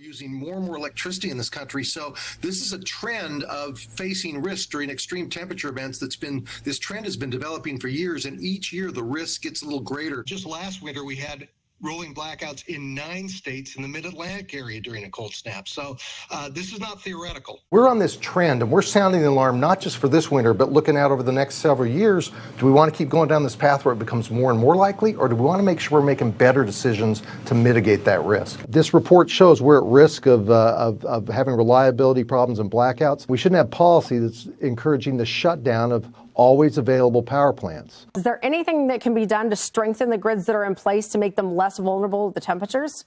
using more and more electricity in this country. So this is a trend of facing risk during extreme temperature events this trend has been developing for years, and each year the risk gets a little greater. Just last winter, we had rolling blackouts in 9 states in the mid-Atlantic area during a cold snap. So this is not theoretical. We're on this trend, and we're sounding the alarm not just for this winter, but looking out over the next several years. Do we want to keep going down this path where it becomes more and more likely, or do we want to make sure we're making better decisions to mitigate that risk? This report shows we're at risk of having reliability problems and blackouts. We shouldn't have policy that's encouraging the shutdown of always available power plants. Is there anything that can be done to strengthen the grids that are in place to make them less vulnerable to the temperatures?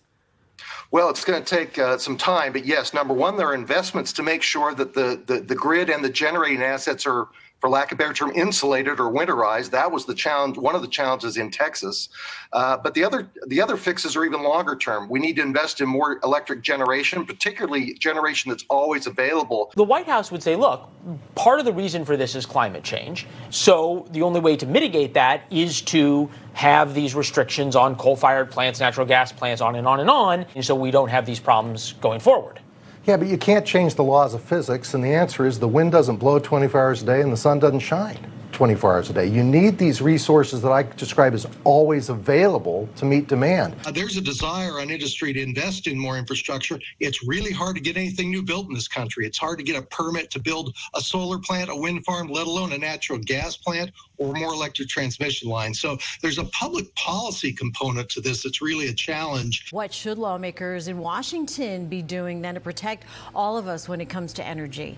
Well, it's going to take some time, but yes, number one, there are investments to make sure that the grid and the generating assets are, for lack of a better term, insulated or winterized. That was the challenge, one of the challenges in Texas. But the other fixes are even longer term. We need to invest in more electric generation, particularly generation that's always available. The White House would say, look, part of the reason for this is climate change. So the only way to mitigate that is to have these restrictions on coal-fired plants, natural gas plants, on and on and on, and so we don't have these problems going forward. Yeah, but you can't change the laws of physics, and the answer is the wind doesn't blow 24 hours a day and the sun doesn't shine 24 hours a day. You need these resources that I describe as always available to meet demand. There's a desire on industry to invest in more infrastructure. It's really hard to get anything new built in this country. It's hard to get a permit to build a solar plant, a wind farm, let alone a natural gas plant or more electric transmission lines. So there's a public policy component to this that's really a challenge. What should lawmakers in Washington be doing then to protect all of us when it comes to energy?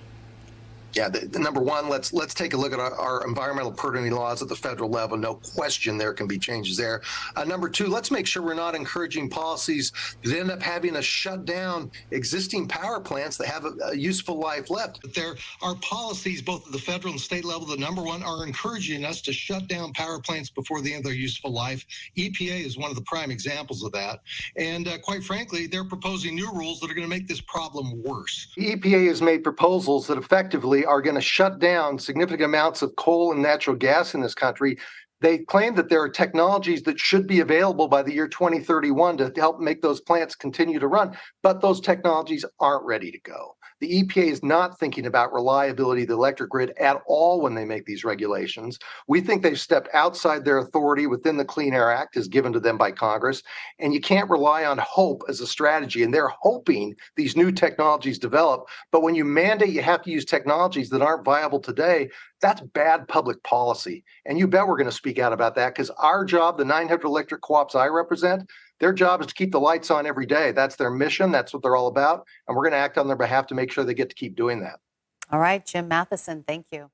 Yeah, the number one, let's take a look at our environmental permitting laws at the federal level. No question there can be changes there. Number two, let's make sure we're not encouraging policies that end up having to shut down existing power plants that have a useful life left. But there are policies both at the federal and state level that, number one, are encouraging us to shut down power plants before the end of their useful life. EPA is one of the prime examples of that. And quite frankly, they're proposing new rules that are going to make this problem worse. The EPA has made proposals that effectively are going to shut down significant amounts of coal and natural gas in this country. They claim that there are technologies that should be available by the year 2031 to help make those plants continue to run, but those technologies aren't ready to go. The EPA is not thinking about reliability of the electric grid at all when they make these regulations. We think they've stepped outside their authority within the Clean Air Act as given to them by Congress, and you can't rely on hope as a strategy, and they're hoping these new technologies develop, but when you mandate you have to use technologies that aren't viable today, that's bad public policy. And you bet we're going to speak out about that, because our job, the 900 electric co-ops I represent, their job is to keep the lights on every day. That's their mission. That's what they're all about. And we're going to act on their behalf to make sure they get to keep doing that. All right, Jim Matheson, thank you.